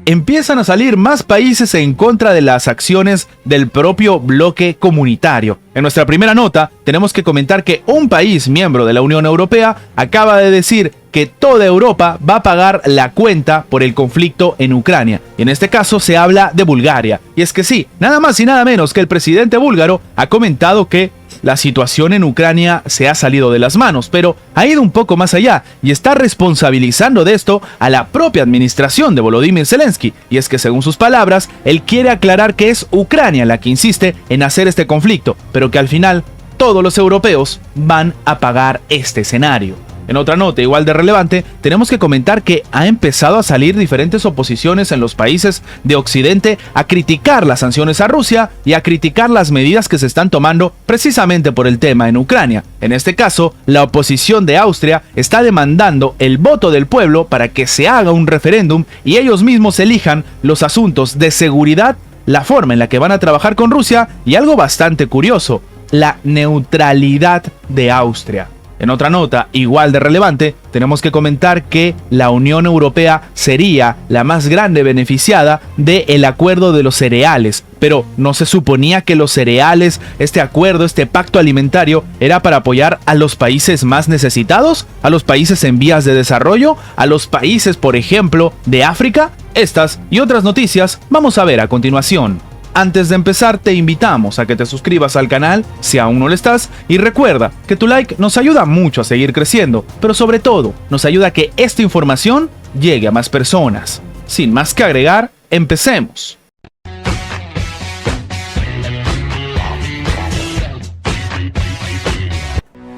empiezan a salir más países en contra de las acciones del propio bloque comunitario. En nuestra primera nota, tenemos que comentar que un país miembro de la Unión Europea acaba de decir que toda Europa va a pagar la cuenta por el conflicto en Ucrania. Y en este caso se habla de Bulgaria. Y es que sí, nada más y nada menos que el presidente búlgaro ha comentado que la situación en Ucrania se ha salido de las manos, pero ha ido un poco más allá y está responsabilizando de esto a la propia administración de Volodymyr Zelensky. Y es que según sus palabras, él quiere aclarar que es Ucrania la que insiste en hacer este conflicto, pero que al final todos los europeos van a pagar este escenario. En otra nota igual de relevante, tenemos que comentar que ha empezado a salir diferentes oposiciones en los países de Occidente a criticar las sanciones a Rusia y a criticar las medidas que se están tomando precisamente por el tema en Ucrania. En este caso, la oposición de Austria está demandando el voto del pueblo para que se haga un referéndum y ellos mismos elijan los asuntos de seguridad, la forma en la que van a trabajar con Rusia y algo bastante curioso, la neutralidad de Austria. En otra nota, igual de relevante, tenemos que comentar que la Unión Europea sería la más grande beneficiada del acuerdo de los cereales. Pero ¿no se suponía que los cereales, este acuerdo, este pacto alimentario, era para apoyar a los países más necesitados? ¿A los países en vías de desarrollo? ¿A los países, por ejemplo, de África? Estas y otras noticias vamos a ver a continuación. Antes de empezar, te invitamos a que te suscribas al canal si aún no lo estás y recuerda que tu like nos ayuda mucho a seguir creciendo, pero sobre todo nos ayuda a que esta información llegue a más personas. Sin más que agregar, empecemos.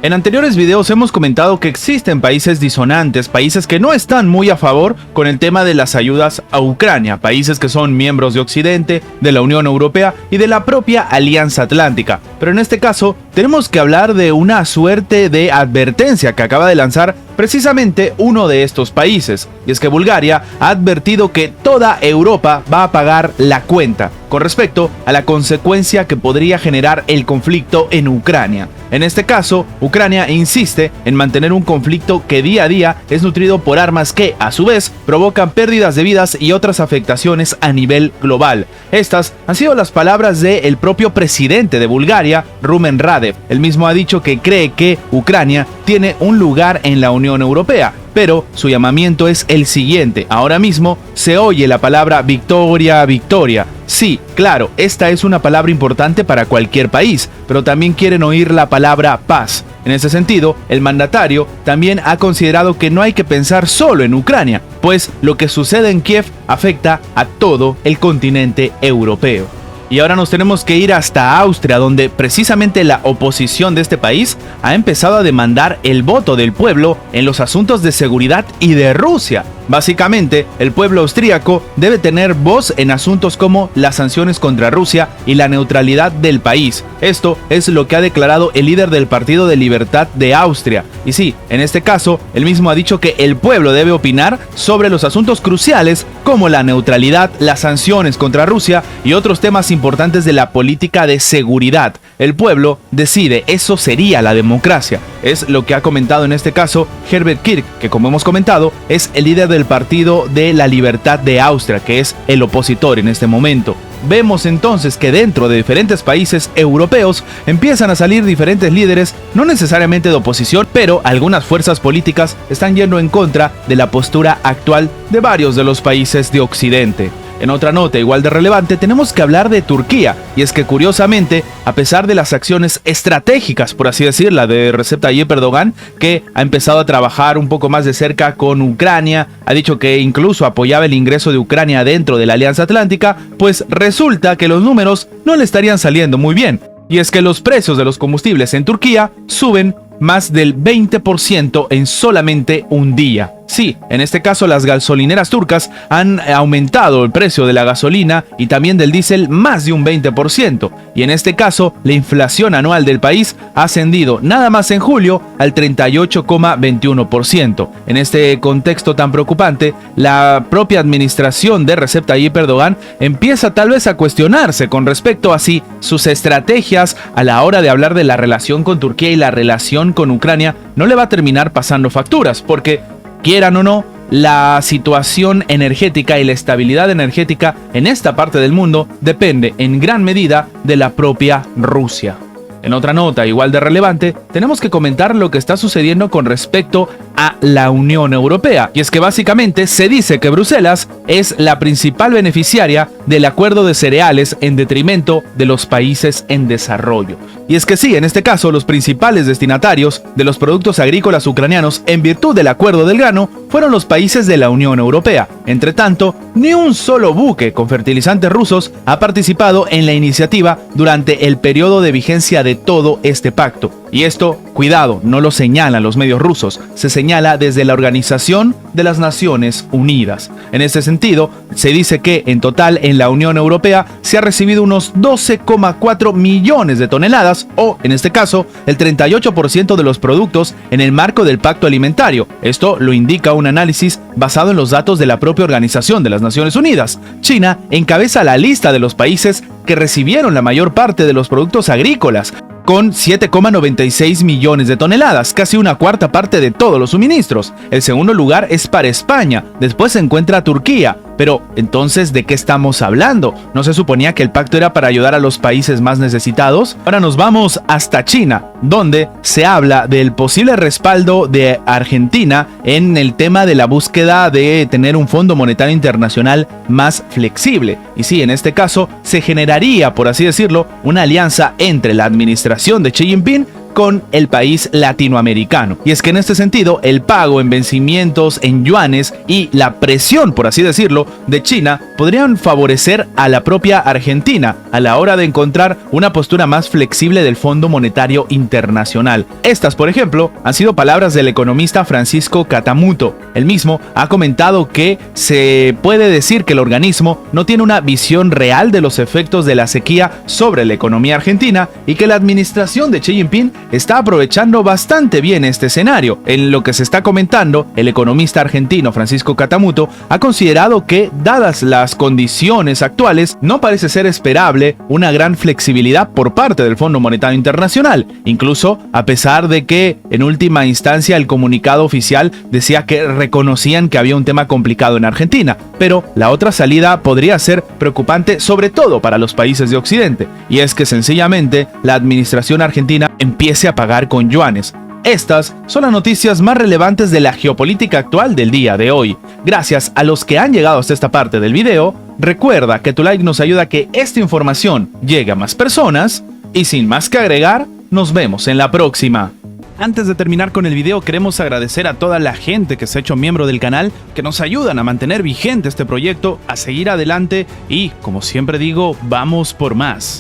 En anteriores videos hemos comentado que existen países disonantes, países que no están muy a favor con el tema de las ayudas a Ucrania, países que son miembros de Occidente, de la Unión Europea y de la propia Alianza Atlántica. Pero en este caso tenemos que hablar de una suerte de advertencia que acaba de lanzar precisamente uno de estos países, y es que Bulgaria ha advertido que toda Europa va a pagar la cuenta con respecto a la consecuencia que podría generar el conflicto en Ucrania. En este caso, Ucrania insiste en mantener un conflicto que día a día es nutrido por armas que, a su vez, provocan pérdidas de vidas y otras afectaciones a nivel global. Estas han sido las palabras del propio presidente de Bulgaria, Rumen Radev. Él mismo ha dicho que cree que Ucrania tiene un lugar en la Unión Europea, pero su llamamiento es el siguiente. Ahora mismo se oye la palabra victoria, victoria. Sí, claro, esta es una palabra importante para cualquier país, pero también quieren oír la palabra paz. En ese sentido, el mandatario también ha considerado que no hay que pensar solo en Ucrania, pues lo que sucede en Kiev afecta a todo el continente europeo. Y ahora nos tenemos que ir hasta Austria, donde precisamente la oposición de este país ha empezado a demandar el voto del pueblo en los asuntos de seguridad y de Rusia. Básicamente, el pueblo austríaco debe tener voz en asuntos como las sanciones contra Rusia y la neutralidad del país. Esto es lo que ha declarado el líder del Partido de Libertad de Austria. Y sí, en este caso, él mismo ha dicho que el pueblo debe opinar sobre los asuntos cruciales como la neutralidad, las sanciones contra Rusia y otros temas importantes de la política de seguridad. El pueblo decide, eso sería la democracia. Es lo que ha comentado en este caso Herbert Kirk, que como hemos comentado, es el líder del Partido de la Libertad de Austria, que es el opositor en este momento. Vemos entonces que dentro de diferentes países europeos empiezan a salir diferentes líderes, no necesariamente de oposición, pero algunas fuerzas políticas están yendo en contra de la postura actual de varios de los países de Occidente. En otra nota igual de relevante tenemos que hablar de Turquía, y es que curiosamente, a pesar de las acciones estratégicas, por así decirlo, de Recep Tayyip Erdogan, que ha empezado a trabajar un poco más de cerca con Ucrania, ha dicho que incluso apoyaba el ingreso de Ucrania dentro de la Alianza Atlántica, pues resulta que los números no le estarían saliendo muy bien. Y es que los precios de los combustibles en Turquía suben más del 20% en solamente un día. Sí, en este caso las gasolineras turcas han aumentado el precio de la gasolina y también del diésel más de un 20%. Y en este caso, la inflación anual del país ha ascendido nada más en julio al 38,21%. En este contexto tan preocupante, la propia administración de Recep Tayyip Erdogan empieza tal vez a cuestionarse con respecto a si sus estrategias a la hora de hablar de la relación con Turquía y la relación con Ucrania no le va a terminar pasando facturas, porque quieran o no, la situación energética y la estabilidad energética en esta parte del mundo depende en gran medida de la propia Rusia. En otra nota igual de relevante, tenemos que comentar lo que está sucediendo con respecto a la Unión Europea. Y es que básicamente se dice que Bruselas es la principal beneficiaria del acuerdo de cereales en detrimento de los países en desarrollo. Y es que sí, en este caso, los principales destinatarios de los productos agrícolas ucranianos en virtud del acuerdo del grano fueron los países de la Unión Europea. Entre tanto, ni un solo buque con fertilizantes rusos ha participado en la iniciativa durante el periodo de vigencia de todo este pacto. Y esto, cuidado, no lo señalan los medios rusos, se señala desde la Organización de las Naciones Unidas. En este sentido, se dice que en total en la Unión Europea se ha recibido unos 12,4 millones de toneladas, o en este caso, el 38% de los productos en el marco del pacto alimentario. Esto lo indica un análisis basado en los datos de la propia Organización de las Naciones Unidas. China encabeza la lista de los países que recibieron la mayor parte de los productos agrícolas, con 7,96 millones de toneladas, casi una cuarta parte de todos los suministros. El segundo lugar es para España, después se encuentra Turquía. Pero, entonces, ¿de qué estamos hablando? ¿No se suponía que el pacto era para ayudar a los países más necesitados? Ahora nos vamos hasta China, donde se habla del posible respaldo de Argentina en el tema de la búsqueda de tener un Fondo Monetario Internacional más flexible. Y sí, en este caso, se generaría, por así decirlo, una alianza entre la administración de Xi Jinping con el país latinoamericano. Y es que en este sentido, el pago en vencimientos en yuanes y la presión, por así decirlo, de China podrían favorecer a la propia Argentina a la hora de encontrar una postura más flexible del Fondo Monetario Internacional. Estas, por ejemplo, han sido palabras del economista Francisco Catamuto. El mismo ha comentado que se puede decir que el organismo no tiene una visión real de los efectos de la sequía sobre la economía argentina y que la administración de Xi Jinping está aprovechando bastante bien este escenario. En lo que se está comentando, el economista argentino Francisco Catamuto ha considerado que, dadas las condiciones actuales, no parece ser esperable una gran flexibilidad por parte del Fondo Monetario Internacional, incluso a pesar de que en última instancia el comunicado oficial decía que reconocían que había un tema complicado en Argentina, pero la otra salida podría ser preocupante sobre todo para los países de Occidente, y es que sencillamente la administración argentina empiece a pagar con yuanes. Estas son las noticias más relevantes de la geopolítica actual del día de hoy. Gracias a los que han llegado hasta esta parte del video. Recuerda que tu like nos ayuda a que esta información llegue a más personas. Y sin más que agregar, nos vemos en la próxima. Antes de terminar con el video, queremos agradecer a toda la gente que se ha hecho miembro del canal, que nos ayudan a mantener vigente este proyecto, a seguir adelante y, como siempre digo, vamos por más.